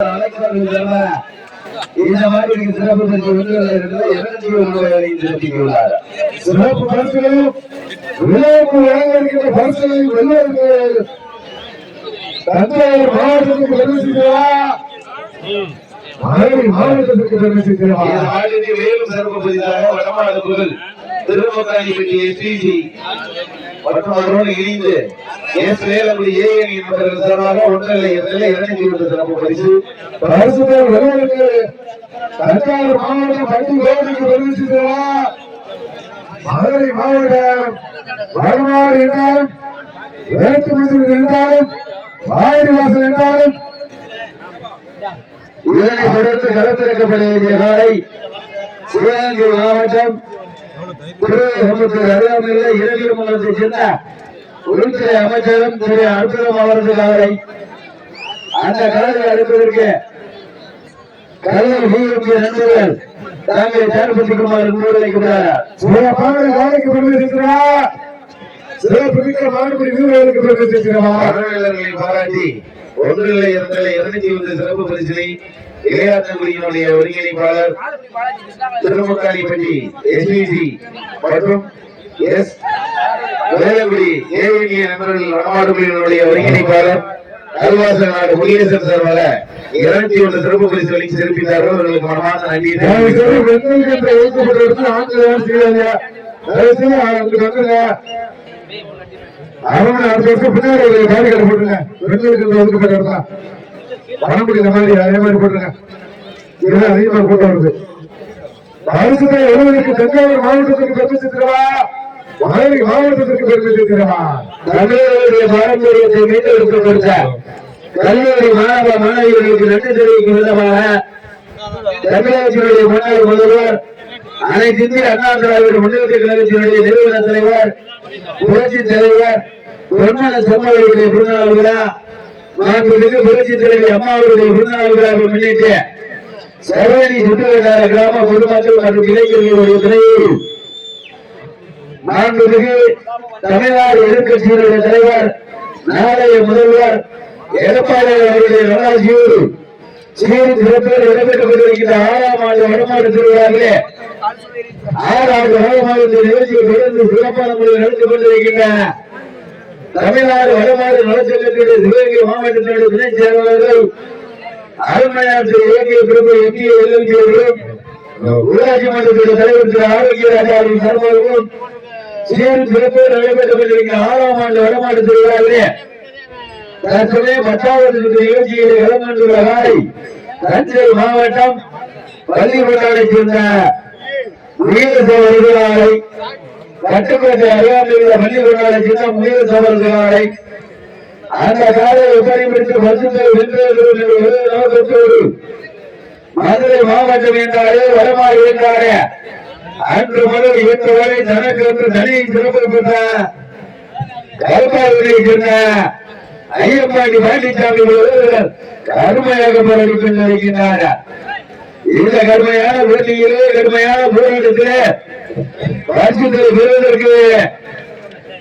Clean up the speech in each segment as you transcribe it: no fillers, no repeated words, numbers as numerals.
இந்த மாதிரி சிறப்பு செலுத்தியுள்ளார். சிறப்பு பரிசுகளையும் விளையாட்டு வழங்கியிருக்கிற பரிசுகளையும் வெல்வதற்கு தஞ்சாவூர் மாவட்டத்துக்கு பெருமை செய்கிறா, மாவட்டத்திற்கு பெருமை செய்கிறா. மேலும் சிறப்பு பதிலாக வடமாடு புகழ் திருமக்காணிப்பட்டி எஸ்பிசி மற்றும் அவரோடு இணைந்து எஸ் வேலங்குடி ஏஎன் என்பவர்கள் சார்பாக 1,220 சிறப்பு பரிசு தஞ்சாவூர் மாவட்டம் 10 கோடிக்கு பெருமை செய்கிறா. மதுரை மாவட்டம் வடமாடு என்றாலும் வேட்டுமதி என்றாலும் வாயில்வாசல் என்றாலும் இதனை தொடர்ந்து களத்திறக்கப்பட வேண்டிய நாளை சிவகங்கை மாவட்டம் அருகாமையில் இரவியமங்கலத்தை சேர்ந்த உள்துறை அமைச்சரும் திரு அற்புதம் அவரது காலை அந்த காலை அனுப்பதற்கு கலைஞர் வீரமுடைய நண்பர்கள் தாங்களை தயார்படுத்திக்குமாறு முன்வைக்கிறார். சிறப்பாக காலைக்கு பெருமைக்கிறார். சிறப்புமிக்க மாடுபடி வீரர்களுக்கு பெருமைக்கிறார். பாராட்டி 1,220 சிறப்பு பரிசினை இளையாற்றங்குடியினுடைய ஒருங்கிணைப்பாளர் திருமக்காணிப்பட்டி எஸ்பிசி மற்றும் எஸ் வேலங்குடி ஏவினிய நண்பர்கள் வடமாடுகளினுடைய ஒருங்கிணைப்பாளர் அல்வாச நாடு முருகேசன் சார்பாக 201 சிறப்பு பரிசுகளை சிறப்பித்தார்கள். அவர்களுக்கு மனமார்ந்த நன்றி. அவங்க அடுத்த வருஷம் பின்னாடி காரிகளை போட்டுருங்க. பெண்களுக்கு ஒதுக்கப்பட்ட இடத்துல பண்ண முடியுற மாதிரி அதே மாதிரி போட்டுருங்க. இதெல்லாம் அதிகமாக கூட்டம் வருது. அரசுகளை எழுவதற்கு தஞ்சாவூர் மாவட்டத்திற்கு பெருமை சேர்க்கிறவா, மதுரை மாவட்டத்திற்கு பெருமை சேர்க்கிறவா. தமிழர்களுடைய பாரம்பரியத்தை மீட்டெடுக்கப்படுத்த கல்லூரி மாணவ மாணவியர்களுக்கு நன்றி தெரிவிக்கும் விதமாக தமிழகத்தினுடைய முன்னாள் முதல்வர் அனைத்து இந்திய அண்ணா திராவிட முன்னேற்ற கழகத்தினுடைய நிறுவன தலைவர் புரட்சி தலைவர் பொன்மன செம்மலுடைய பிறந்தநாள் விழா மாண்புமிகு புரட்சி தலைவர் அம்மாவுடைய பிறந்தநாள் விழாவை முன்னிட்டு சர்வணி சுற்றுவட்டார கிராம பொதுமக்கள் மற்றும் இளைஞர்களுடைய துணையில் மாண்புமிகு தமிழ்நாடு எதிர்கட்சியினுடைய தலைவர் நாளைய முதல்வர் எடப்பாடி அவருடைய நல்லாட்சியோடு சீர் சிறப்பில் இடம்பெற்றுக் கொண்டிருக்கின்ற 6ஆம் ஆண்டு வடமாடு திருவிழாவிலே 6வது வடமாடு நிகழ்ச்சியை தொடர்ந்து சிறப்பான முறையில் நடந்து கொண்டிருக்கின்ற தமிழ்நாடு வடமாடு நலச்சங்கத்தினுடைய சிவகங்கை மாவட்டத்தினுடைய துணை செயலாளர்கள் அருமையார் திரு இலக்கிய பிரபு எம்ஏ வெள்ளவிஜயர்களும் ஊராட்சி மன்றத்தினுடைய தலைவர் திரு ஆரோக்கியராஜா அவர்கள் சார்பாகவும் சீர் சிறப்பில் நடைபெற்றுக் கொண்டிருக்கின்ற 6ஆம் ஆண்டு வடமாடு திருவிழாவிலே தற்சமயம் 10வது நிகழ்ச்சியில் கலந்துள்ள தஞ்சை மாவட்டம் பள்ளிக்கொண்டாடை சேர்ந்த முயல் சோழர்களை கட்டுக்கோட்டை அருகாமையில் பள்ளிக்கொண்டாடை சேர்ந்த முயல் சோழர்களை அந்த காலை உபரிப்படுத்தி பசுக்கள் வென்றோடு மதுரை மாவட்டம் என்றாரே வடமாறு என்றாரே அன்று முதல் இன்று வரை தனக்கு என்று தனியை சிறப்பு பெற்ற கருப்பாவுடைய சேர்ந்த ஐயப்பாண்டி பாண்டிச்சாமி கருமையாக போராடிக்கொண்டிருக்கின்றார். இந்த கடுமையான போட்டியிலே கடுமையான போராட்டத்திலே பரிசுகளை பெறுவதற்கு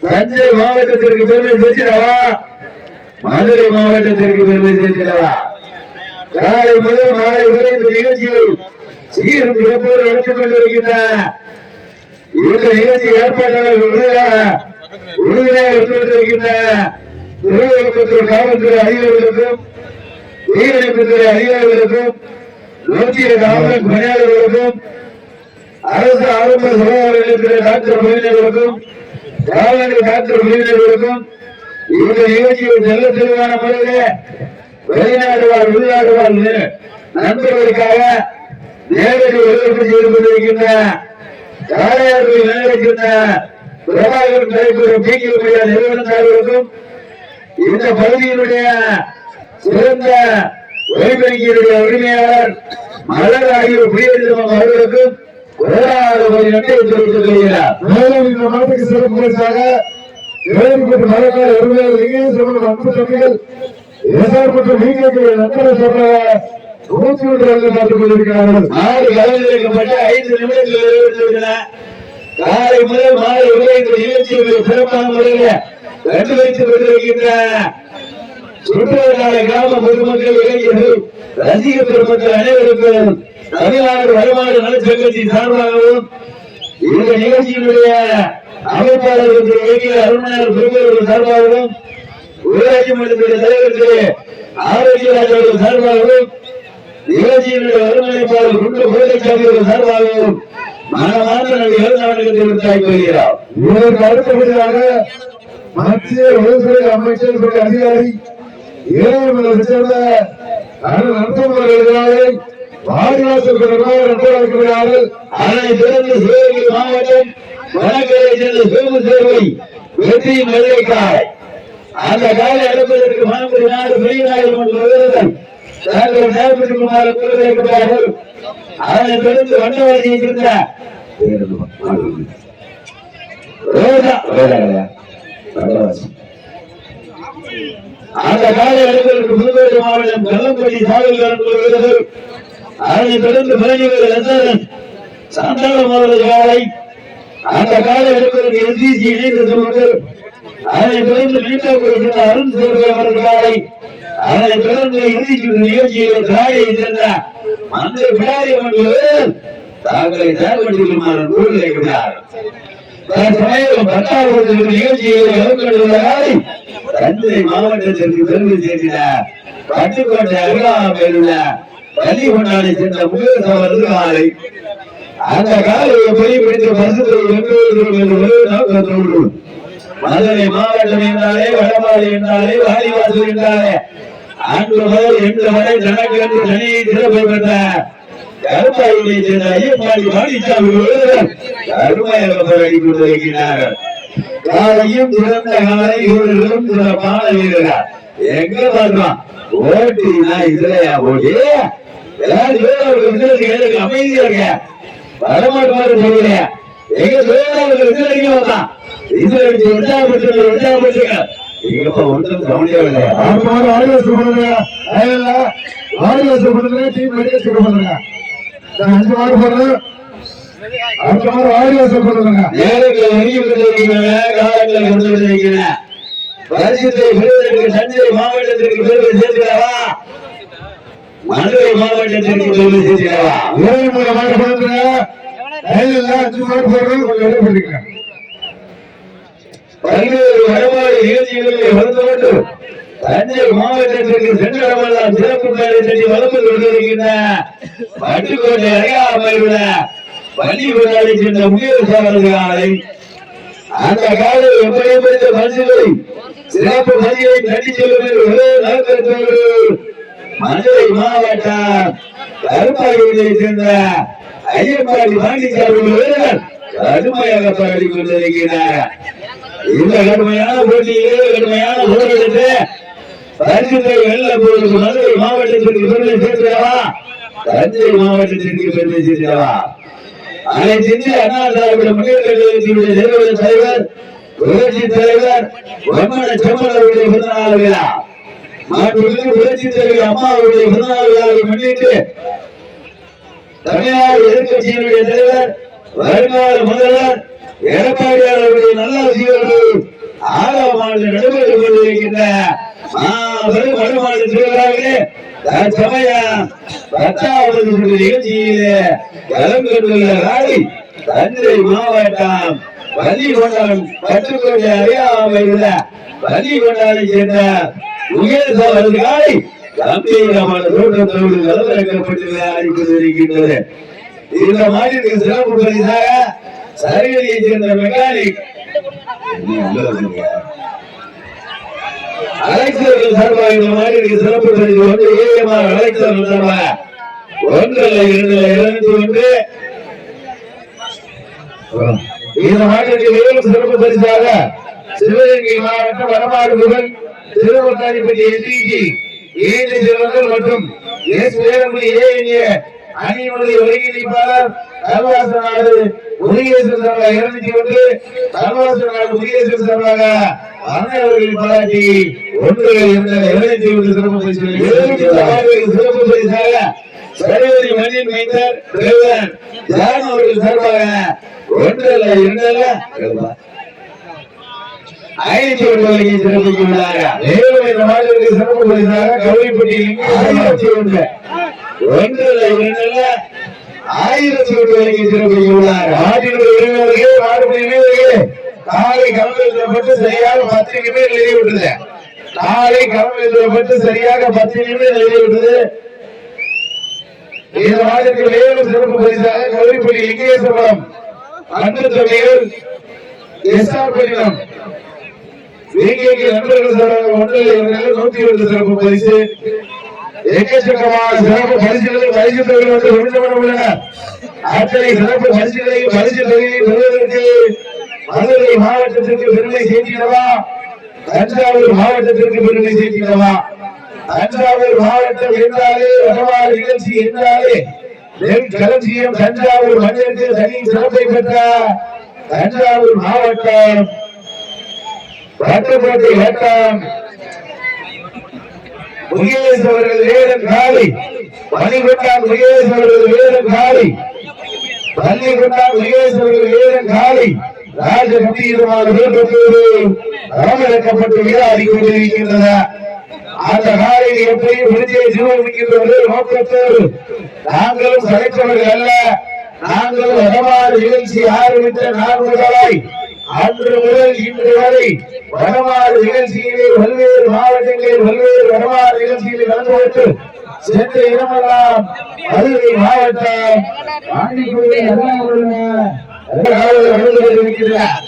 தஞ்சை மாவட்டத்திற்கு பெருமை சேர்க்கிறவா, மதுரை மாவட்டத்திற்கு பெருமை சேர்க்கிறவா. காலை முதல் மாலை வரை இந்த நிகழ்ச்சியில் சீரும் சிறப்போடு நடத்திக் கொண்டிருக்கின்ற இந்த நிகழ்ச்சி ஏற்பாட்டாளர்கள் உறுதியாக எடுத்துக்கொண்டிருக்கின்ற திருவள்ளூர் காவல்துறை அதிகாரிகளுக்கும் தீயணைப்புத்துறை அதிகாரிகளுக்கும் 102 காவல் பணியாளர்களுக்கும் அரசு ஆரம்ப சுகாதார நிலையத்துறை டாக்டர் பணியாளர்களுக்கும் காவல்துறை டாக்டர் பணியாளர்களுக்கும் இந்த நிகழ்ச்சியை நல்ல தெளிவான முறையிலே வெளிநாடு வாழ் உள்நாடு வாழ் நண்பர்களுக்காக நேரடி ஒளிபரப்பு செய்து கொண்டிருக்கின்ற காளையார்கள் நிலையிருக்கின்ற பிரபாகரன் தலைவர் பிகில் நிறுவனத்தார்களுக்கும் இந்த பகுதியினுடைய சிறந்த ஒலிபெருக்கியினுடைய உரிமையாளர் மலர் ஆகியோர் பிரியதம் அவர்களுக்கும் நன்றி தெரிவித்துக் கொள்கிறார். மேலும் இந்த நாட்டுக்கு சிறப்பு பரிசாக மலர் உரிமையாளர் அன்பு தம்பிகள் எஸ்ஆர் மற்றும் நண்பரை சொல்ற 101 பார்த்துக் கொண்டிருக்கிறார்கள். 6 கலந்துரைக்கப்பட்ட 5 நிமிடங்கள் நிறைவேற்றிருக்கின்றன. காலை முதல் மாலை வரை இந்த நிகழ்ச்சியை சிறப்பான முறையில் கண்டு வைத்துக் கொண்டிருக்கின்ற சுற்றுவட்டார கிராம பொதுமக்கள் இளைஞர்கள் ரசிக பெருமக்கள் அனைவருக்கும் தமிழ்நாடு வருமான நலச்சங்கத்தின் சார்பாகவும் இந்த நிகழ்ச்சியினுடைய அமைப்பாளர்கள் திரு அருணார் பெருமையோடு சார்பாகவும் ஊராட்சி மன்றத்தின் தலைவர் திரு ஆரோக்கியராஜ் அவர்கள் சார்பாகவும் நிகழ்ச்சியினுடைய ஒருங்கிணைப்பாளர் குண்டு கோதைசாமி அவர்கள் சார்பாகவும் மனமார்ந்த வருகிறார். இதற்கு அடுத்தபடியாக மத்திய உள்துறை அமைச்சர் அதிகாரி இளைஞர்களை சேர்ந்த நடத்துபவர்களை வாரிவாசல் நடத்துகிறார்கள். அதனைத் தொடர்ந்து சிவகங்கை மாவட்டம் வடகரை சேர்ந்த சிவப்பு சேர்வை வெற்றியின் வெள்ளைக்காய் அந்த காலை அடைப்பதற்கு மாநில நாடு பெரியநாயகம் வீரர்கள் டாக்டர் ஜெயபிரகுமார் குறிப்பிட்டார்கள். அதனைத் தொடர்ந்து வண்டவாசியை சேர்ந்த அந்த காலை அடைப்பதற்கு புதுக்கோட்டை மாவட்டம் கல்லம்பட்டி சாவல்காரன் வீரர்கள். அதனைத் தொடர்ந்து பழனிவேல் லட்சரன் சந்தானம் அவர்கள் காலை அந்த காலை எடுப்பதற்கு எஸ்பிசி இணைந்த சொல்வர்கள். அதனைத் தொடர்ந்து மீண்டும் அருண் சேர்வை அவர்கள் காலை அதனைத் தொடர்ந்து இறுதி நிகழ்ச்சியில் காலையை சேர்ந்த அந்த பிடாரி அவர்கள் தாங்களை செயல்படுத்துமாறு கூறியிருக்கிறார். தற்சமயம் 10வது நிகழ்ச்சியில் கலந்துள்ள காலை தஞ்சை மாவட்டத்திற்கு பெருமை சேர்ந்த பட்டுக்கோட்டை அருகாமையில் உள்ள பள்ளி கொண்டாடி சென்ற முகேஷ் அவரது காலை அந்த காலையை பிடித்து பரிசுத்தோடு மதுரை மாவட்டம் என்றாலே வடமாறு என்றாலே வாரிவாசல் என்றாலே அன்று முதல் இன்று வரை தனக்கென்று தனியை சிறப்பை பெற்ற கருப்பாயுடைய சேர்ந்த ஐயப்பாடி மாணிசாமி கருமையாக போராடி கொண்டிருக்கிறார்கள். காலையும் சிறந்த காலை இவர்களும் சிறப்பான வீரர்கள். எங்க பார்க்கலாம் ஓட்டினா இதுலையா போட்டி எல்லாரும் அமைதியா இருக்க வரமாட்டாரு தெரியல. எங்க சொல்லுங்க வரலாம் இது உற்சாகப்பட்டுருங்க. எங்கப்பா ஒன்றும் கவனியா இல்லையா ஆடியோஸ் பண்ணுங்க டீம் மெடிக்கல் பண்ணுங்க 5 மார்க் போடுறேன். அடுத்த மாதிரி ஆடியோஸ் பண்ணுங்க நேரங்களை காலங்களை கொண்டு பரிசுத்தை பெறுவதற்கு தஞ்சை மாவட்டத்திற்கு பெருமை சேர்க்கிறாரா மதுரை மாவட்டத்திற்கு பெருமை சேர்க்கிறாரா 23 மார்க் போடுங்க 5 மார்க் போடுறது கொஞ்சம் எடுத்துக்கிறேன். பல்வேறு வடமாறு நிகழ்ச்சிகளில் வளர்ந்து தஞ்சை மாவட்டத்திற்கு சென்றடமெல்லாம் சிறப்பு பெயரை தட்டி வளர்ந்து கொண்டிருக்கின்ற பட்டுக்கோட்டை அருகாமையுள்ள பள்ளி கொண்டாடி சென்ற முயற்சியாளர்களை அந்த காலை எப்படிப்பட்ட பரிசுகளை சிறப்பு பணியை தட்டி செல்லும் ஒரே நோக்கத்தோடு மதுரை மாவட்டம் கருப்பாயூரை சேர்ந்த ஐயப்பாடி பாண்டிசாமி வீரர்கள் கடுமையாக பாடி கொண்டிருக்கிறார். இந்த கடுமையான போட்டியிலே கடுமையான போராட்டத்தை பரிசுத்தை வெல்ல போவது மதுரை மாவட்டத்திற்கு பெருமை சேர்க்கிறவா தஞ்சை மாவட்டத்திற்கு பெருமை சேர்க்கிறவா அனைத்து இந்திய அண்ணா திராவிட முன்னேற்ற கழகத்தினுடைய நிறுவன தலைவர் புரட்சி தலைவர் பொம்மன செம்மன் அவருடைய பிறந்தநாள் விழா மாண்புமிகு புரட்சி தலைவர் அம்மாவுடைய பிறந்தநாள் விழாவை முன்னிட்டு தமிழ்நாடு எதிர்கட்சியினுடைய தலைவர் வருங்கால முதல்வர் எடப்பாடியார் அவருடைய நல்லாசியோடு ஆறாம் நடைபெற்றுக் கொண்டிருக்கின்ற வடமாநில திருவிழாவிலே தற்சமயம் 10வது நிகழ்ச்சியிலே கலந்து கொண்டுள்ள காலை தஞ்சை மாவட்டம் பள்ளிகொண்டான் பட்டுக்கோட்டை அருகாமையில் பள்ளிகொண்டானை சேர்ந்த முகேஷ் அவரது காலை கம்பீரமான தோற்றத்தோடு கலந்துரைக்கப்பட்டு விளையாடி கொண்டிருக்கின்றது. இந்த மாதிரி சிறப்பு பரிசாக சரிகளையை சேர்ந்த மெக்கானிக் அலெக்சர்கள் சார்பாக இந்த மாதிரி சிறப்பு பரிசு வந்து ஏஎம்ஆர் அலெக்சர்கள் சார்பாக 1 2 இந்த மாநிலத்தில் மேலும் சிறப்பு பரிசாக சிவகங்கை மாவட்டம் வடமாறு முதல் திருவட்டாரிப்பட்டி எஸ்பிஜி ஏழை சிறுவர்கள் மற்றும் எஸ் வேலங்குடி ஏஎன்ஏ அணியினுடைய ஒருங்கிணைப்பாளர் கல்வாச நாடு முருகேசன் சார்பாக 201 கல்வாச நாடு முருகேசன் சார்பாக அண்ணன் அவர்கள் பாராட்டி 1 2 சிறப்பு பரிசாக சரவரி மணியின் மைந்தர் டிரைவர் ஜான் அவர்கள் சார்பாக 1 2 500 ரூபாய்க்கு சிறப்பிக்குள்ளாங்க. மேலும் இந்த மாநிலத்துக்கு சிறப்பு பரிசாக கௌரிப்பட்டி 1000 ரூபாய்க்கு சிறப்பிக்குள்ளாங்க. நாட்டினுடைய உரிமையாளர்களே, நாட்டுடைய உரிமையாளர்களே, காலை களமில் தரப்பட்டு சரியாக 10 நிமிடம் நிறைவேற்றது. காலை களமில் தரப்பட்டு சரியாக 10 நிமிடம் நிறைவேற்றது. இந்த மாநிலத்தில் மேலும் சிறப்பு பரிசாக கௌரிப்பட்டி லிங்கேஸ்வரம் அன்பு தம்பிகள் எஸ்ஆர் பட்டினம் நண்பர்கள் 120 சிறப்பு பரிசு. எக்கச்சக்கமான சிறப்பு பரிசுகளை பரிசு தொகையில் வந்து உள்ளனர். அத்தனை சிறப்பு பரிசுகளையும் பரிசு தொகையை பெறுவதற்கு மதுரை மாவட்டத்திற்கு பெருமை சேர்க்கிறவா, தஞ்சாவூர் மாவட்டத்திற்கு பெருமை சேர்க்கிறவா. தஞ்சாவூர் மாவட்டம் என்றாலே வடமாறு நிகழ்ச்சி என்றாலே நெல் களஞ்சியம் தஞ்சாவூர் மண்ணிற்கு தனி சிறப்பை பெற்ற தஞ்சாவூர் மாவட்டம் வட்டப்பட்டி வட்டம் முகேஷ் அவர்கள் வேடன் காலை, பள்ளிக்கொண்டான் முகேஷ் அவர்கள் வேடன் காலை, பள்ளிக்கொண்டான் முகேஷ் அவர்கள் வேடன் காலை ராஜ கம்பீரமான வேட்டத்தோடு அரவணைக்கப்பட்டு விளையாடி கொண்டிருக்கின்றன. அந்த காலையில் எப்படியும் விடுதியை ஜீவனிக்கின்ற நோக்கத்தோடு நாங்களும் சளைத்தவர்கள் அல்ல, நாங்களும் வடமாறு நிகழ்ச்சி ஆரம்பித்த நாள் முதலாய் அன்று முதல் இன்று வரை வடமாறு நிகழ்ச்சியிலே பல்வேறு மாவட்டங்களில் பல்வேறு வடமாறு நிகழ்ச்சிகளில் கலந்து கொண்டு சென்ற இடமெல்லாம் மதுரை மாவட்டம் ஆண்டிக்குடியை இருக்கிறார்.